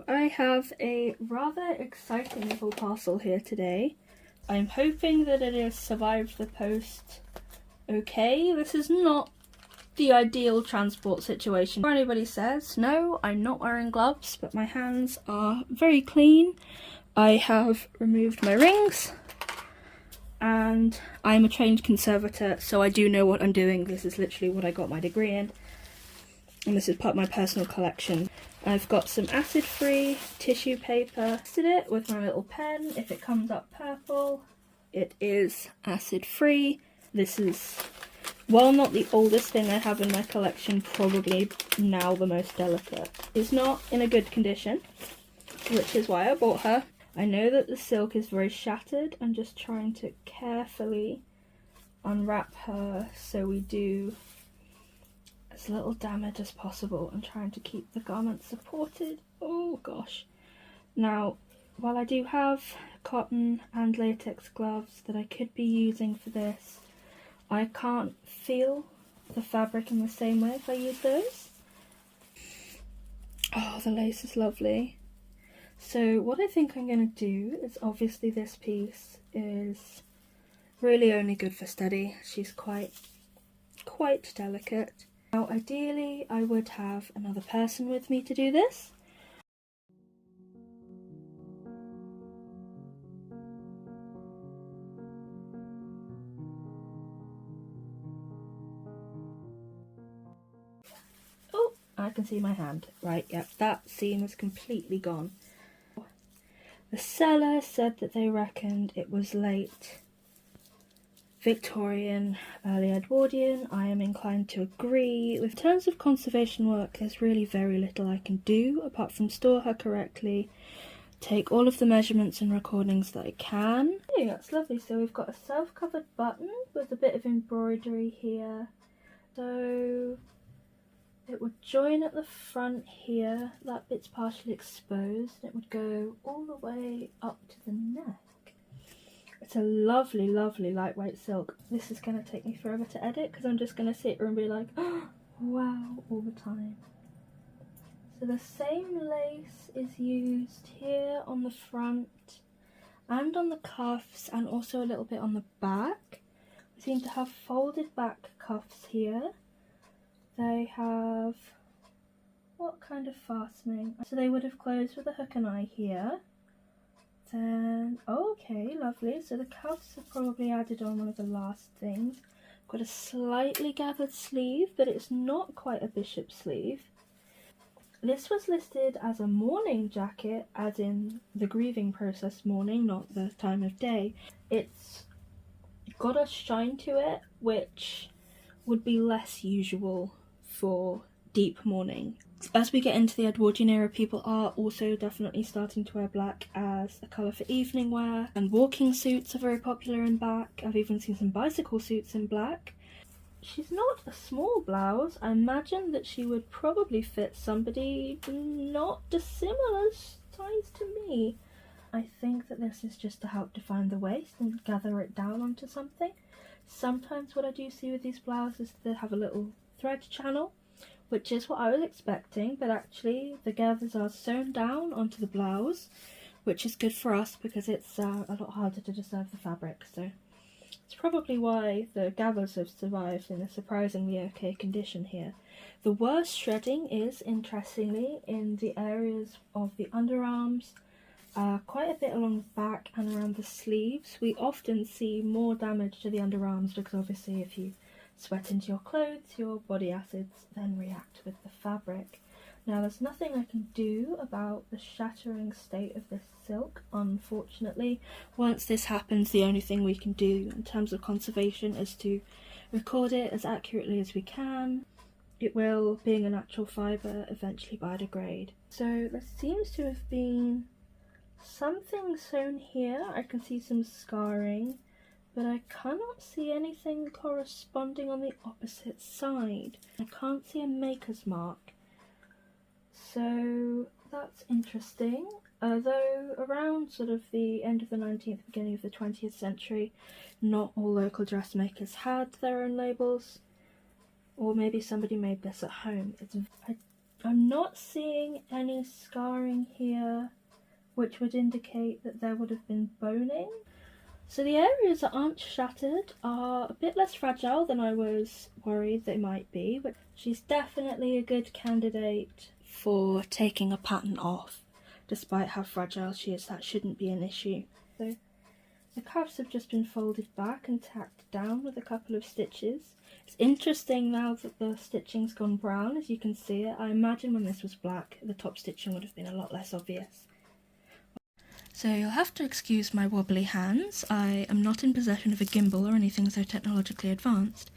I have a rather exciting little parcel here today. I'm hoping that it has survived the post okay. This is not the ideal transport situation. Before anybody says, no, I'm not wearing gloves, but my hands are very clean. I have removed my rings, and I'm a trained conservator, so I do know what I'm doing. This is literally what I got my degree in, and this is part of my personal collection. I've got some acid-free tissue paper. Tested it with my little pen. If it comes up purple, it is acid-free. This is, while not the oldest thing I have in my collection, probably now the most delicate. It's not in a good condition, which is why I bought her. I know that the silk is very shattered. I'm just trying to carefully unwrap her so we do as little damage as possible and trying to keep the garment supported. Oh gosh. Now, while I do have cotton and latex gloves that I could be using for this, I can't feel the fabric in the same way if I use those. Oh, the lace is lovely. So what I think I'm going to do is, obviously this piece is really only good for study. She's quite delicate. Now ideally I would have another person with me to do this. Oh, I can see my hand. Right, yep, that seam is completely gone. The seller said that they reckoned it was late Victorian, early Edwardian. I am inclined to agree. In terms of conservation work, there's really very little I can do apart from store her correctly, take all of the measurements and recordings that I can. Hey, that's lovely. So we've got a self-covered button with a bit of embroidery here. So it would join at the front here, that bit's partially exposed, and it would go all the way up to the neck. It's a lovely, lovely lightweight silk. This is going to take me forever to edit because I'm just going to sit here and be like, oh, wow, all the time. So the same lace is used here on the front and on the cuffs, and also a little bit on the back. We seem to have folded back cuffs here. They have, what kind of fastening? So they would have closed with a hook and eye here. Then, okay, lovely. So the cuffs are probably added on one of the last things. Got a slightly gathered sleeve, but it's not quite a bishop sleeve. This was listed as a mourning jacket, as in the grieving process mourning, not the time of day. It's got a shine to it, which would be less usual for deep mourning. As we get into the Edwardian era, people are also definitely starting to wear black as a colour for evening wear, and walking suits are very popular in black. I've even seen some bicycle suits in black. She's not a small blouse. I imagine that she would probably fit somebody not dissimilar size to me. I think that this is just to help define the waist and gather it down onto something. Sometimes what I do see with these blouses is they have a little thread channel, which is what I was expecting, but actually the gathers are sewn down onto the blouse, which is good for us because it's a lot harder to disturb the fabric. So it's probably why the gathers have survived in a surprisingly okay condition here. The worst shredding is, interestingly, in the areas of the underarms, quite a bit along the back and around the sleeves. We often see more damage to the underarms because obviously if you sweat into your clothes, your body acids then react with the fabric. Now there's nothing I can do about the shattering state of this silk, unfortunately. Once this happens, the only thing we can do in terms of conservation is to record it as accurately as we can. It will, being a natural fibre, eventually biodegrade. So there seems to have been something sewn here. I can see some scarring, but I cannot see anything corresponding on the opposite side. I can't see a maker's mark. So that's interesting. Although around sort of the end of the 19th, beginning of the 20th century, not all local dressmakers had their own labels. Or maybe somebody made this at home. I'm not seeing any scarring here, which would indicate that there would have been boning. So the areas that aren't shattered are a bit less fragile than I was worried they might be, but she's definitely a good candidate for taking a pattern off. Despite how fragile she is, that shouldn't be an issue. So the cuffs have just been folded back and tacked down with a couple of stitches. It's interesting now that the stitching's gone brown, as you can see it. I imagine when this was black, the top stitching would have been a lot less obvious. So you'll have to excuse my wobbly hands. I am not in possession of a gimbal or anything so technologically advanced.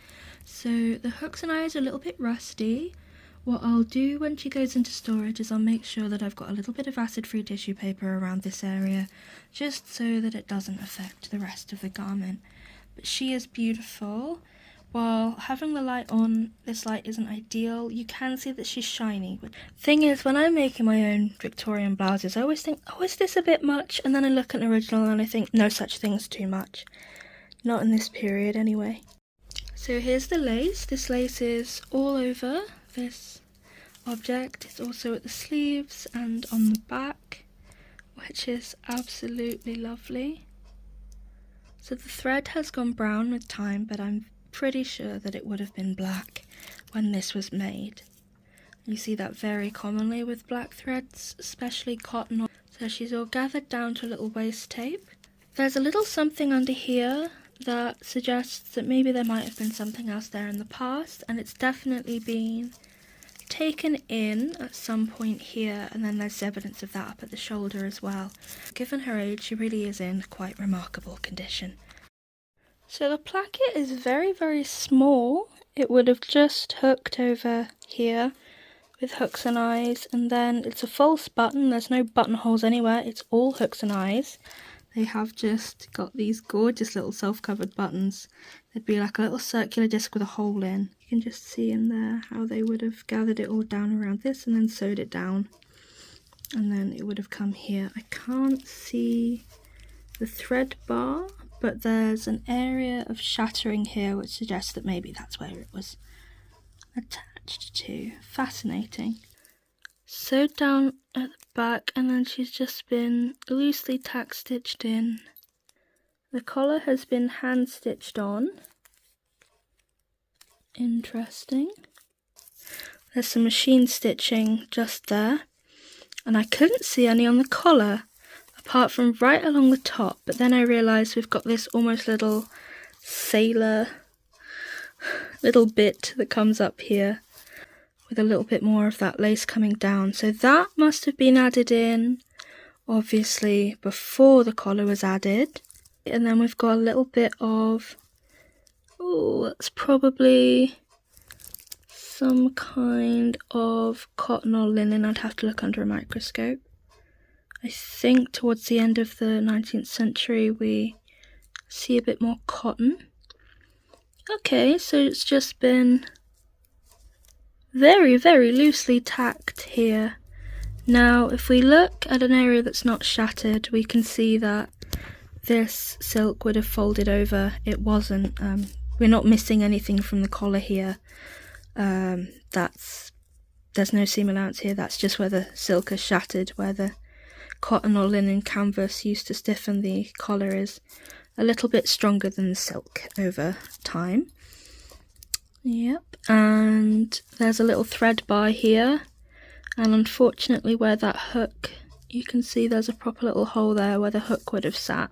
So the hooks and eyes are a little bit rusty. What I'll do when she goes into storage is I'll make sure that I've got a little bit of acid-free tissue paper around this area, just so that it doesn't affect the rest of the garment. But she is beautiful. While having the light on, this light isn't ideal, you can see that she's shiny. But thing is, when I'm making my own Victorian blouses, I always think, oh, is this a bit much? And then I look at an original and I think, no such thing's too much. Not in this period, anyway. So here's the lace. This lace is all over this object. It's also at the sleeves and on the back, which is absolutely lovely. So the thread has gone brown with time, but I'm pretty sure that it would have been black when this was made. You see that very commonly with black threads, especially cotton. So she's all gathered down to a little waist tape. There's a little something under here that suggests that maybe there might have been something else there in the past, and it's definitely been taken in at some point here, and then there's evidence of that up at the shoulder as well. Given her age, she really is in quite remarkable condition. So the placket is very, very small. It would have just hooked over here with hooks and eyes, and then it's a false button. There's no buttonholes anywhere. It's all hooks and eyes. They have just got these gorgeous little self-covered buttons. They'd be like a little circular disc with a hole in. You can just see in there how they would have gathered it all down around this and then sewed it down. And then it would have come here. I can't see the thread bar, but there's an area of shattering here which suggests that maybe that's where it was attached to. Fascinating. Sewed down at the back, and then she's just been loosely tack stitched in. The collar has been hand stitched on. Interesting. There's some machine stitching just there, and I couldn't see any on the collar apart from right along the top, but then I realised we've got this almost little sailor little bit that comes up here with a little bit more of that lace coming down. So that must have been added in, obviously, before the collar was added. And then we've got a little bit of, oh, that's probably some kind of cotton or linen. I'd have to look under a microscope. I think towards the end of the 19th century we see a bit more cotton. Okay, so it's just been very, very loosely tacked here. Now, if we look at an area that's not shattered, we can see that this silk would have folded over. It wasn't. We're not missing anything from the collar here. There's no seam allowance here. That's just where the silk is shattered, where the cotton or linen canvas used to stiffen the collar is a little bit stronger than the silk over time. Yep, and there's a little thread bar here, and unfortunately where that hook, you can see there's a proper little hole there where the hook would have sat.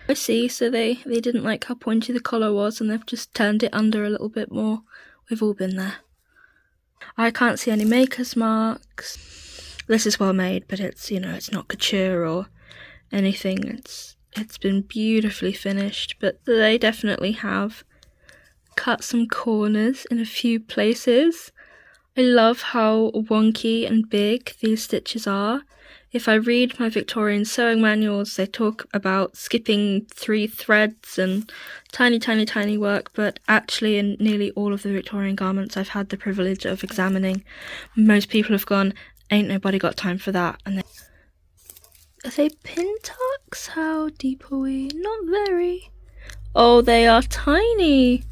I see, so they didn't like how pointy the collar was and they've just turned it under a little bit more. We've all been there. I can't see any maker's marks. This is well made, but it's, you know, it's not couture or anything. It's been beautifully finished, but they definitely have cut some corners in a few places. I love how wonky and big these stitches are. If I read my Victorian sewing manuals, they talk about skipping 3 threads and tiny, tiny, tiny work, but actually in nearly all of the Victorian garments I've had the privilege of examining, most people have gone, ain't nobody got time for that. And are they pin tucks? How deep are we? Not very. Oh, they are tiny.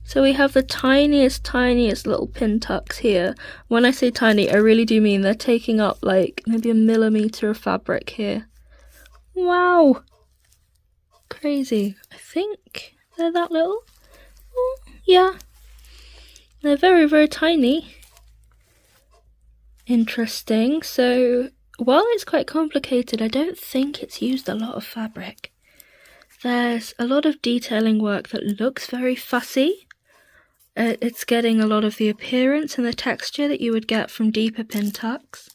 So we have the tiniest little pin tucks here. When I say tiny, I really do mean they're taking up like maybe a millimeter of fabric here. Wow! Crazy. I think they're that little. Oh, yeah. They're very tiny. Interesting. So, while it's quite complicated, I don't think it's used a lot of fabric. There's a lot of detailing work that looks very fussy. It's getting a lot of the appearance and the texture that you would get from deeper pin tucks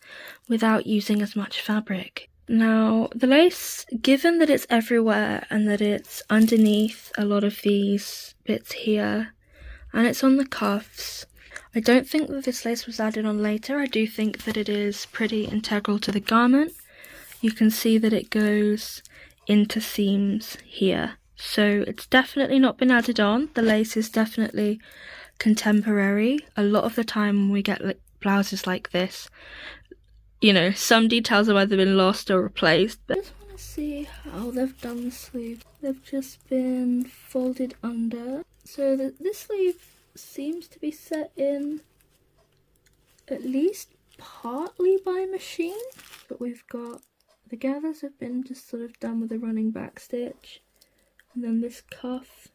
without using as much fabric. Now, the lace, given that it's everywhere and that it's underneath a lot of these bits here, and it's on the cuffs, I don't think that this lace was added on later. I do think that it is pretty integral to the garment. You can see that it goes into seams here. So it's definitely not been added on. The lace is definitely contemporary. A lot of the time when we get blouses like this, you know, some details have either been lost or replaced. But I just want to see how they've done the sleeve. They've just been folded under. So this sleeve seems to be set in at least partly by machine. But we've got the gathers have been just sort of done with a running back stitch. And then this cuff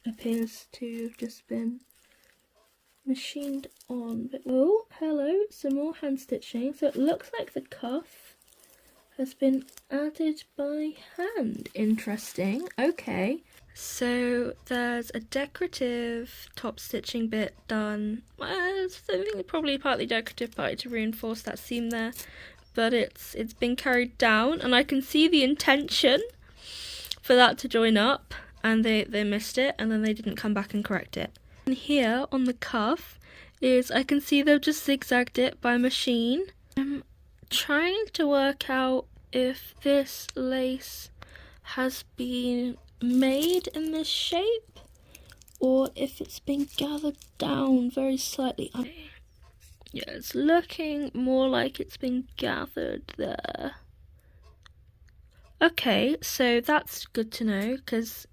appears to have just been machined on. But oh, hello, some more hand stitching. So it looks like the cuff has been added by hand. Interesting. Okay. So there's a decorative top stitching bit done. Well, I think it's probably partly decorative, partly to reinforce that seam there. But it's been carried down, and I can see the intention for that to join up, and they missed it, and then they didn't come back and correct it. And here on the cuff is, I can see they've just zigzagged it by machine. I'm trying to work out if this lace has been made in this shape or if it's been gathered down very slightly. Yeah, it's looking more like it's been gathered there. Okay, so that's good to know, because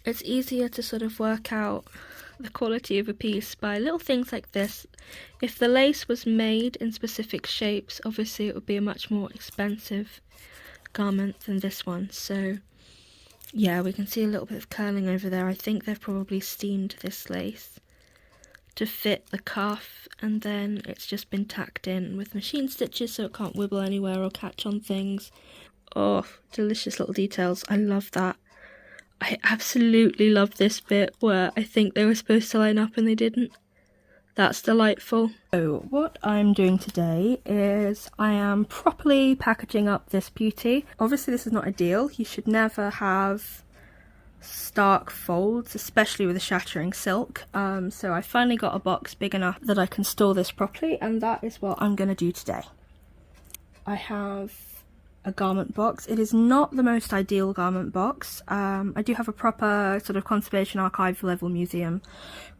it's easier to sort of work out the quality of a piece by little things like this. If the lace was made in specific shapes, obviously it would be a much more expensive garment than this one. So yeah, we can see a little bit of curling over there. I think they've probably steamed this lace to fit the cuff, and then it's just been tacked in with machine stitches so it can't wibble anywhere or catch on things. Oh, delicious little details. I love that. I absolutely love this bit where I think they were supposed to line up and they didn't. That's delightful. So what I'm doing today is I am properly packaging up this beauty. Obviously this is not ideal. You should never have stark folds, especially with a shattering silk. So I finally got a box big enough that I can store this properly, and that is what I'm going to do today. I have a garment box. It is not the most ideal garment box. I do have a proper sort of conservation archive level museum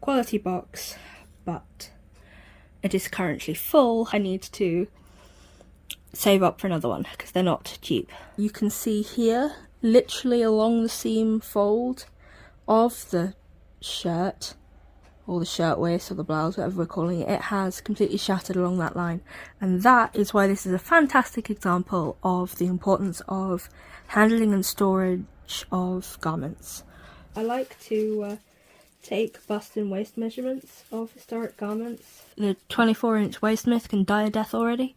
quality box, but it is currently full. I need to save up for another one because they're not cheap. You can see here, literally along the seam fold of the shirt, or the shirtwaist, or the blouse, whatever we're calling it, it has completely shattered along that line. And that is why this is a fantastic example of the importance of handling and storage of garments. I like to take bust and waist measurements of historic garments. The 24-inch waist myth can die a death already.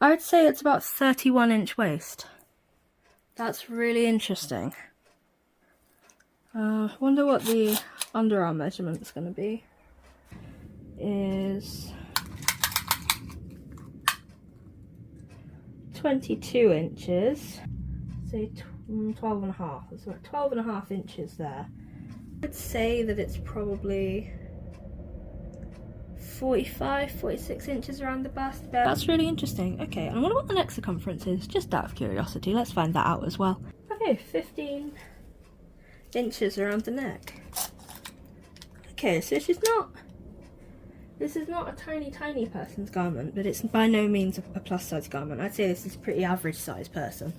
I would say it's about 31-inch waist. That's really interesting. Wonder what the underarm measurement's going to be. Is 22 inches. Say 12 and a half. It's about 12 and a half inches there. I'd say that it's probably 45, 46 inches around the bust. That's really interesting. Okay, I wonder what the neck circumference is, just out of curiosity. Let's find that out as well. Okay, 15 inches around the neck. Okay, so this is not a tiny person's garment, but it's by no means a plus size garment. I'd say this is a pretty average size person.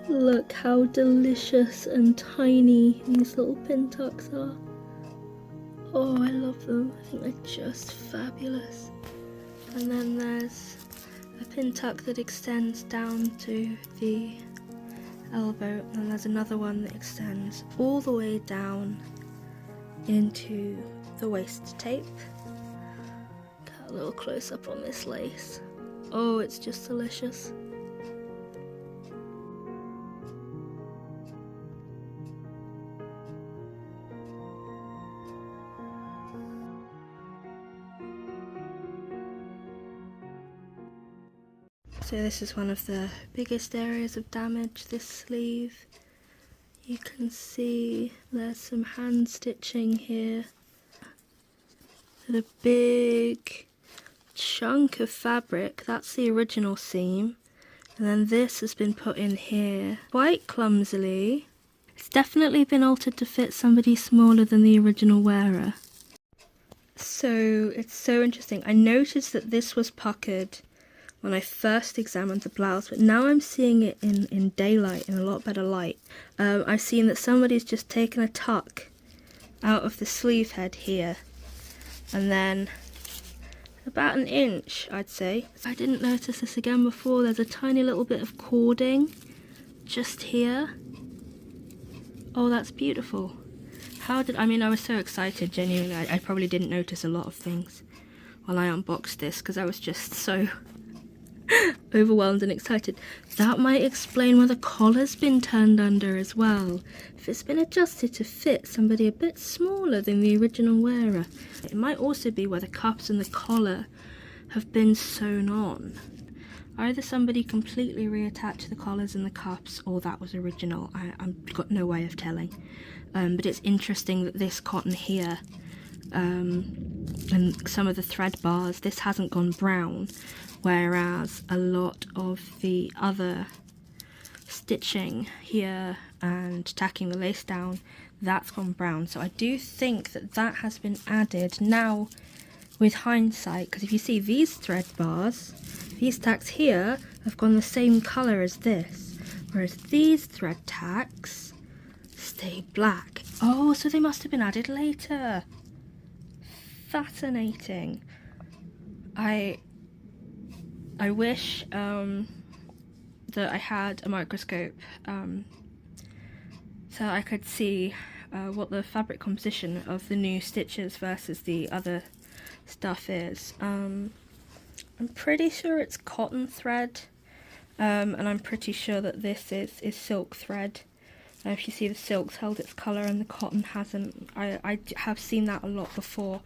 Look how delicious and tiny these little pin tucks are. Oh, I love them. I think they're just fabulous. And then there's a pin tuck that extends down to the elbow, and then there's another one that extends all the way down into the waist tape. Got a little close up on this lace. Oh, it's just delicious. So this is one of the biggest areas of damage, this sleeve. You can see there's some hand stitching here. The big chunk of fabric, that's the original seam. And then this has been put in here quite clumsily. It's definitely been altered to fit somebody smaller than the original wearer. So it's so interesting. I noticed that this was puckered when I first examined the blouse, but now I'm seeing it in daylight, in a lot better light. I've seen that somebody's just taken a tuck out of the sleeve head here, and then about an inch, I'd say. I didn't notice this again before. There's a tiny little bit of cording just here. Oh, that's beautiful. I mean, I was so excited, genuinely. I probably didn't notice a lot of things while I unboxed this, because I was just so overwhelmed and excited. That might explain why the collar's been turned under as well. If it's been adjusted to fit somebody a bit smaller than the original wearer. It might also be where the cuffs and the collar have been sewn on. Either somebody completely reattached the collars and the cuffs, or that was original. I've got no way of telling. But it's interesting that this cotton here and some of the thread bars, this hasn't gone brown, whereas a lot of the other stitching here and tacking the lace down, that's gone brown. So I do think that that has been added now with hindsight, because if you see these thread bars, these tacks here have gone the same colour as this, whereas these thread tacks stay black. Oh, so they must have been added later. Fascinating. I wish that I had a microscope so I could see what the fabric composition of the new stitches versus the other stuff is. I'm pretty sure it's cotton thread, and I'm pretty sure that this is silk thread. If you see, the silk's held its colour and the cotton hasn't. I have seen that a lot before,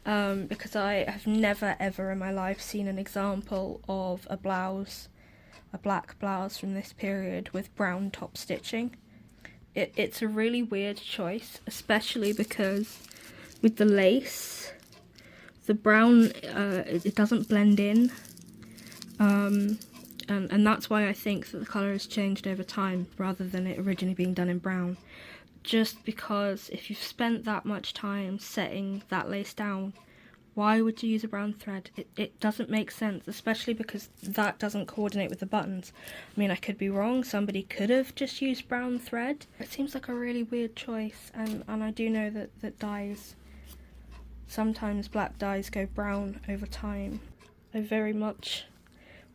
because I have never ever in my life seen an example of a blouse, a black blouse from this period with brown top stitching. It's a really weird choice, especially because with the lace, the brown, it doesn't blend in, and that's why I think that the colour has changed over time rather than it originally being done in brown. Just because if you've spent that much time setting that lace down, why would you use a brown thread? It doesn't make sense, especially because that doesn't coordinate with the buttons. I mean, I could be wrong, somebody could have just used brown thread. It seems like a really weird choice, and I do know that dyes, sometimes black dyes go brown over time. I very much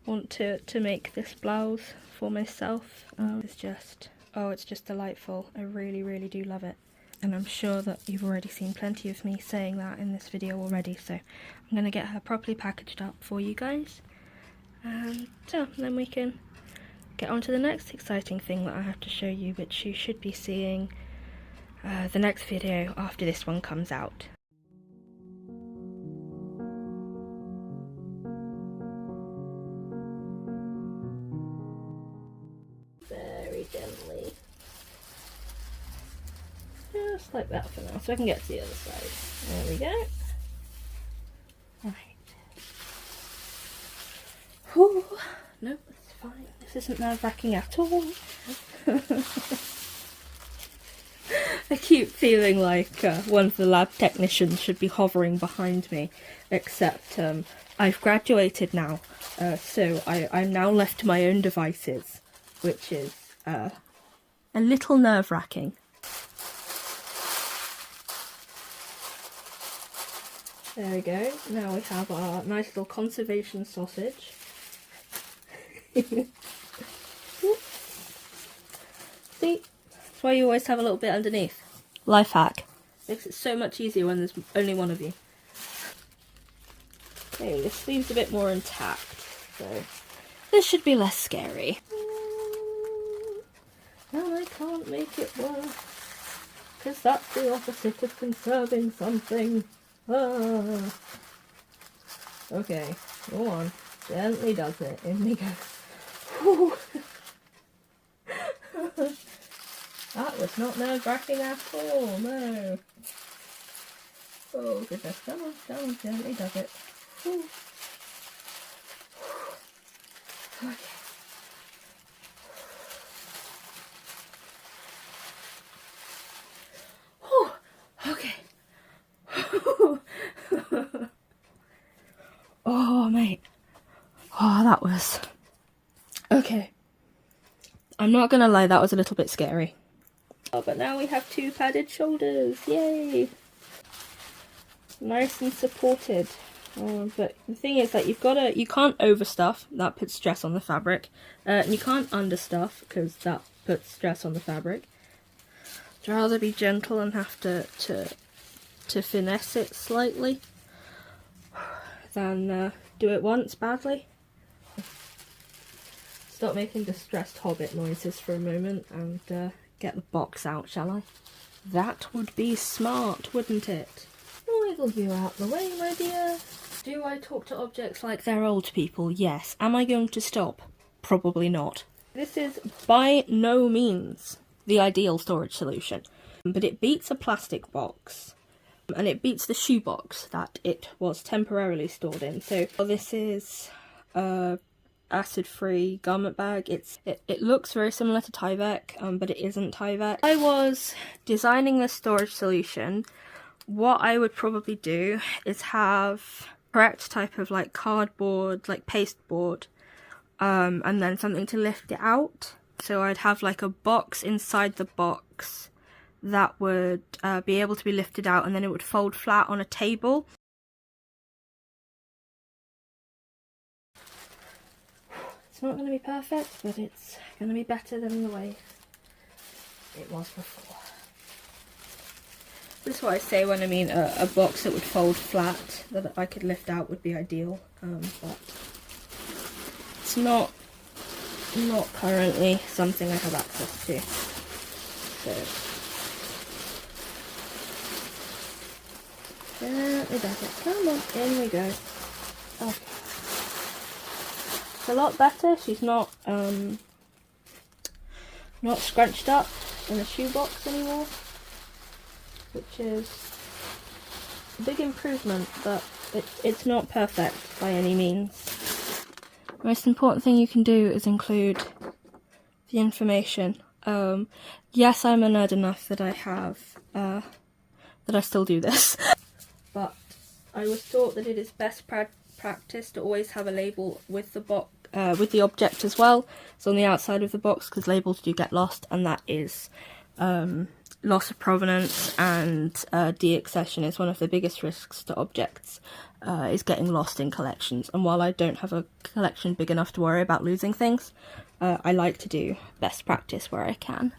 want to make this blouse for myself. It's just delightful. I really, really do love it. And I'm sure that you've already seen plenty of me saying that in this video already, so I'm going to get her properly packaged up for you guys. And then we can get on to the next exciting thing that I have to show you, which you should be seeing the next video after this one comes out. Very gently. Just like that for now, so I can get to the other side. There we go. Right. Whew. No, it's fine. This isn't nerve-wracking at all. I keep feeling like one of the lab technicians should be hovering behind me, except I've graduated now, so I'm now left to my own devices, which is a little nerve-wracking. There we go. Now we have our nice little conservation sausage. See? That's why you always have a little bit underneath. Life hack. Makes it so much easier when there's only one of you. Okay, this sleeve's a bit more intact, so this should be less scary. And I can't make it worse, because that's the opposite of conserving something. Ah. Okay, go on. Gently does it. In we go. Whew. That was not nerve-wracking at all, no. Oh goodness, come on, gently does it. Whew. Okay. Whew. Okay. Oh, mate. Oh, that was... Okay. I'm not gonna lie, that was a little bit scary. Oh, but now we have 2 padded shoulders. Yay! Nice and supported. But the thing is that you can't overstuff, that puts stress on the fabric. And you can't understuff, because that puts stress on the fabric. I'd rather be gentle and have to finesse it slightly than do it once badly. Stop making distressed hobbit noises for a moment and get the box out, shall I? That would be smart, wouldn't it? Wiggle you out the way, my dear. Do I talk to objects like they're old people? Yes. Am I going to stop? Probably not. This is by no means the ideal storage solution, but it beats a plastic box. And it beats the shoebox that it was temporarily stored in. So this is a acid-free garment bag. It looks very similar to Tyvek, but it isn't Tyvek. I was designing this storage solution. What I would probably do is have correct type of like cardboard, like pasteboard, and then something to lift it out. So I'd have like a box inside the box that would be able to be lifted out, and then it would fold flat on a table. It's not going to be perfect, but it's going to be better than the way it was before. This is what I say when I mean a box that would fold flat, that I could lift out would be ideal, but it's not currently something I have access to. So gently does it. Come on, in we go. Okay. It's a lot better. She's not scrunched up in a shoebox anymore, which is a big improvement, but it's not perfect by any means. Most important thing you can do is include the information. Yes, I'm a nerd enough that I have that I still do this. But I was taught that it is best practice to always have a label with the box, with the object as well. It's on the outside of the box because labels do get lost, and that is loss of provenance and deaccession is one of the biggest risks to objects, is getting lost in collections. And while I don't have a collection big enough to worry about losing things, I like to do best practice where I can.